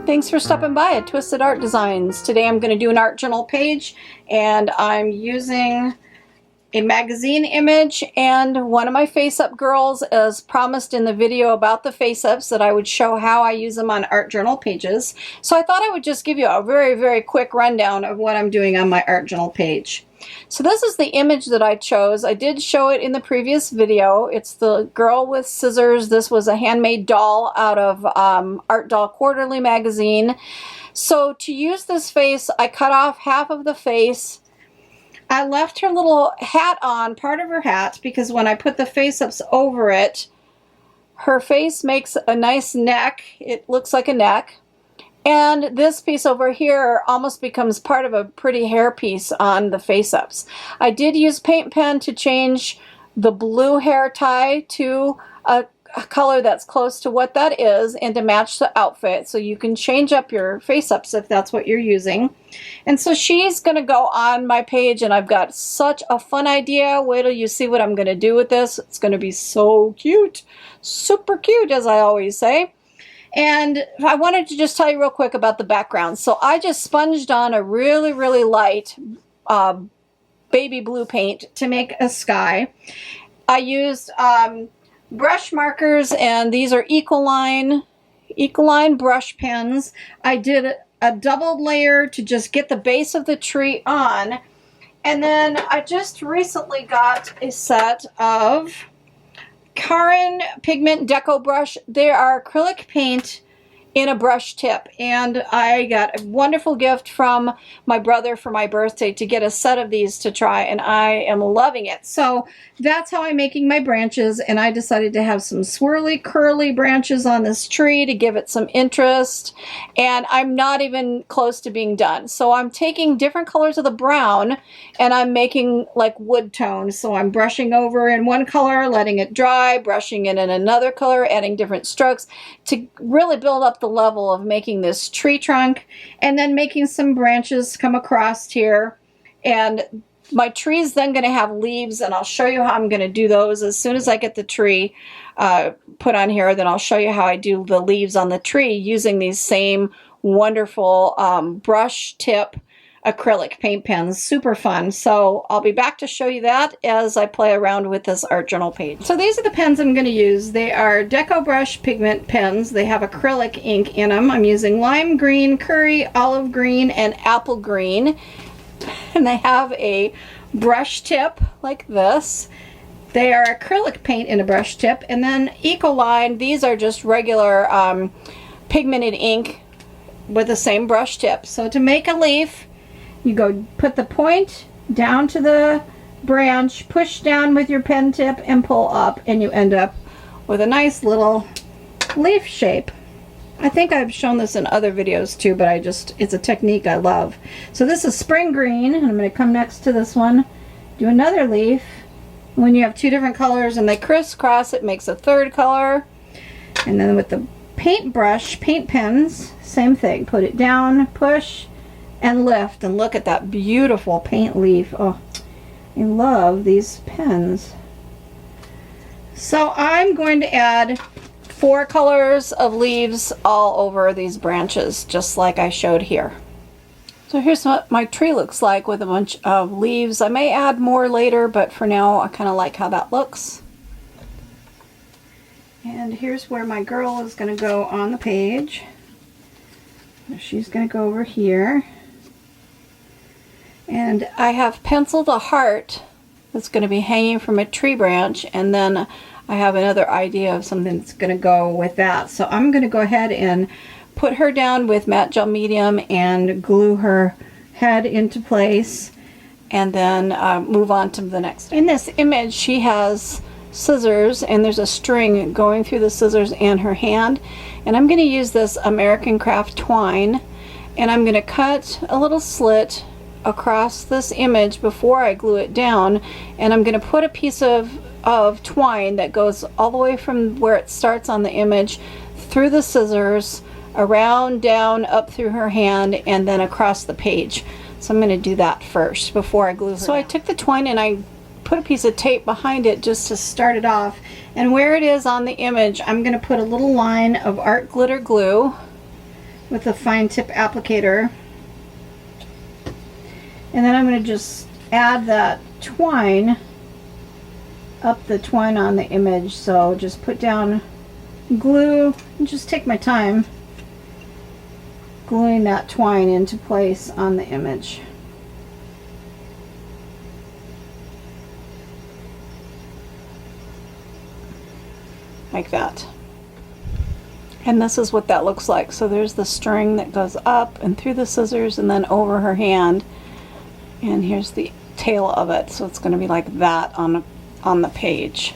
Thanks for stopping by at Twisted Art Designs. Today I'm going to do an art journal page, and I'm using a magazine image and one of my face-up girls, as promised in the video about the face-ups, that I would show how I use them on art journal pages. So I thought I would just give you a very quick rundown of what I'm doing on my art journal page. So this is the image that I chose. I did show it in the previous video. It's the girl with scissors. This was a handmade doll out of Art Doll Quarterly magazine. So to use this face, I cut off half of the face. I left her little hat on, part of her hat, because when I put the face-ups over it, her face makes a nice neck. It looks like a neck. And this piece over here almost becomes part of a pretty hair piece on the face-ups. I did use paint pen to change the blue hair tie to a color that's close to what that is and to match the outfit, so you can change up your face-ups if that's what you're using. And so she's going to go on my page, and I've got such a fun idea. Wait till you see what I'm going to do with this. It's going to be so cute. Super cute, as I always say. And I wanted to just tell you real quick about the background. So I just sponged on a really light baby blue paint to make a sky. I used brush markers, and these are Ecoline brush pens. I did a doubled layer to just get the base of the tree on. And then I just recently got a set of Caron pigment deco brush. They are acrylic paint in a brush tip, and I got a wonderful gift from my brother for my birthday to get a set of these to try, and I am loving it. So that's how I'm making my branches, and I decided to have some swirly curly branches on this tree to give it some interest, and I'm not even close to being done. So I'm taking different colors of the brown and I'm making like wood tones. So I'm brushing over in one color, letting it dry, brushing it in another color, adding different strokes to really build up the level of making this tree trunk, and then making some branches come across here. And my tree is then going to have leaves, and I'll show you how I'm going to do those as soon as I get the tree put on here. Then I'll show you how I do the leaves on the tree using these same wonderful brush tip acrylic paint pens. Super fun. So I'll be back to show you that as I play around with this art journal page. So these are the pens I'm going to use. They are Deco Brush pigment pens. They have acrylic ink in them. I'm using lime green, curry, olive green, and apple green. And they have a brush tip like this. They are acrylic paint in a brush tip. And then Ecoline, these are just regular pigmented ink with the same brush tip. So to make a leaf, you go put the point down to the branch, push down with your pen tip, and pull up, and you end up with a nice little leaf shape. I think I've shown this in other videos too, but it's a technique I love. So this is spring green, and I'm going to come next to this one, do another leaf. When you have two different colors and they crisscross, it makes a third color. And then with the paintbrush, paint pens, same thing. Put it down, push, and lift, and look at that beautiful paint leaf. Oh, I love these pens. So I'm going to add 4 colors of leaves all over these branches, just like I showed here. So here's what my tree looks like with a bunch of leaves. I may add more later, but for now I kind of like how that looks. And here's where my girl is going to go on the page. She's going to go over here. And I have penciled a heart that's going to be hanging from a tree branch, and then I have another idea of something that's going to go with that. So I'm going to go ahead and put her down with matte gel medium and glue her head into place, and then move on to the next. In this image, she has scissors, and there's a string going through the scissors and her hand, and I'm going to use this American Craft twine, and I'm going to cut a little slit across this image before I glue it down, and I'm going to put a piece of twine that goes all the way from where it starts on the image through the scissors, around, down, up through her hand, and then across the page. So I'm going to do that first before I glue her down. I took the twine and I put a piece of tape behind it just to start it off, and where it is on the image, I'm going to put a little line of art glitter glue. with a fine tip applicator. And then I'm going to just add that twine up the twine on the image. So just put down glue and just take my time gluing that twine into place on the image. Like that. And this is what that looks like. So there's the string that goes up and through the scissors and then over her hand. And here's the tail of it. So it's going to be like that on the page.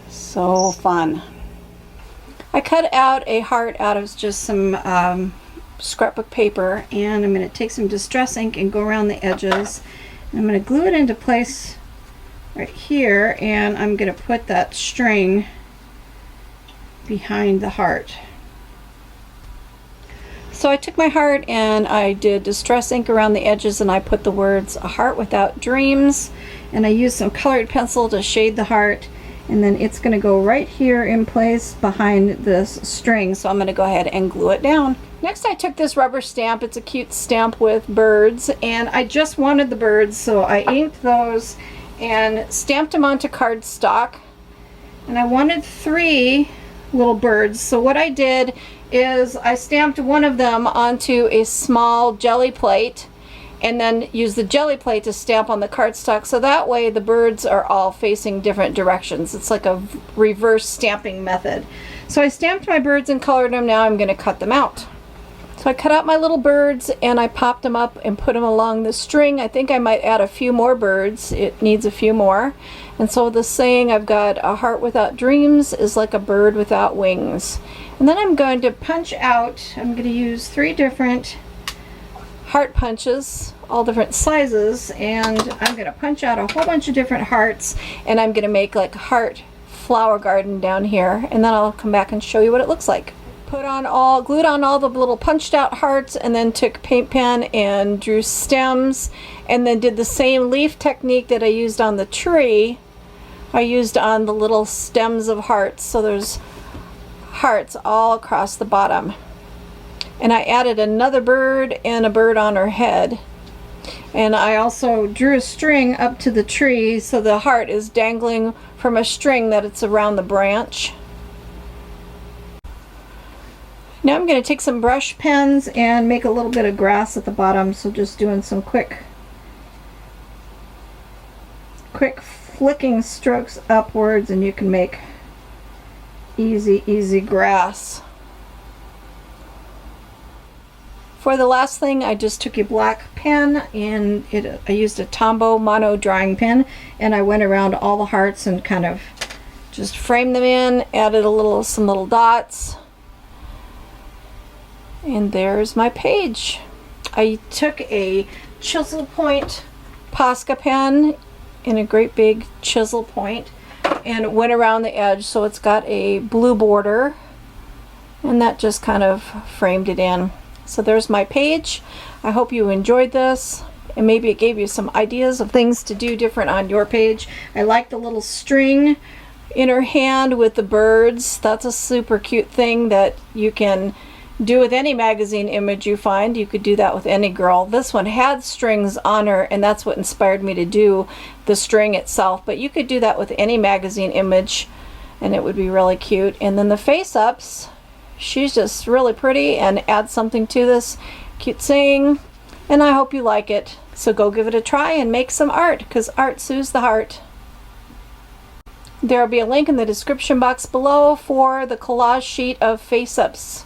So fun. I cut out a heart out of just some scrapbook paper, and I'm going to take some distress ink and go around the edges. And I'm going to glue it into place right here, and I'm going to put that string behind the heart. So I took my heart and I did distress ink around the edges, and I put the words "A Heart Without Dreams," and I used some colored pencil to shade the heart, and then it's going to go right here in place behind this string. So I'm going to go ahead and glue it down. Next, I took this rubber stamp. It's a cute stamp with birds, and I just wanted the birds, so I inked those and stamped them onto cardstock. And I wanted 3 little birds, so what I did is I stamped one of them onto a small jelly plate and then used the jelly plate to stamp on the cardstock, so that way the birds are all facing different directions. It's like a reverse stamping method. So I stamped my birds and colored them. Now I'm going to cut them out. So I cut out my little birds and I popped them up and put them along the string. I think I might add a few more birds. It needs a few more. And so the saying I've got, "A heart without dreams is like a bird without wings." And then I'm going to punch out, I'm going to use 3 different heart punches, all different sizes, and I'm going to punch out a whole bunch of different hearts, and I'm going to make like a heart flower garden down here, and then I'll come back and show you what it looks like. Glued on all the little punched out hearts, and then took paint pen and drew stems, and then did the same leaf technique that I used on the tree. I used on the little stems of hearts, so there's hearts all across the bottom. And I added another bird and a bird on her head. And I also drew a string up to the tree, so the heart is dangling from a string that it's around the branch. Now I'm going to take some brush pens and make a little bit of grass at the bottom, so just doing some quick flicking strokes upwards, and you can make easy grass. For the last thing, I just took a black pen and I used a Tombow mono drawing pen, and I went around all the hearts and kind of just framed them in, added some little dots, and there's my page. I took a chisel point Posca pen in a great big chisel point and went around the edge, so it's got a blue border, and that just kind of framed it in. So there's my page. I hope you enjoyed this, and maybe it gave you some ideas of things to do different on your page. I like the little string in her hand with the birds. That's a super cute thing that you can do with any magazine image you find. You could do that with any girl. This one had strings on her, and that's what inspired me to do the string itself, but you could do that with any magazine image and it would be really cute. And then the face-ups, she's just really pretty and adds something to this cute saying, and I hope you like it. So go give it a try and make some art, because art soothes the heart. There will be a link in the description box below for the collage sheet of face-ups.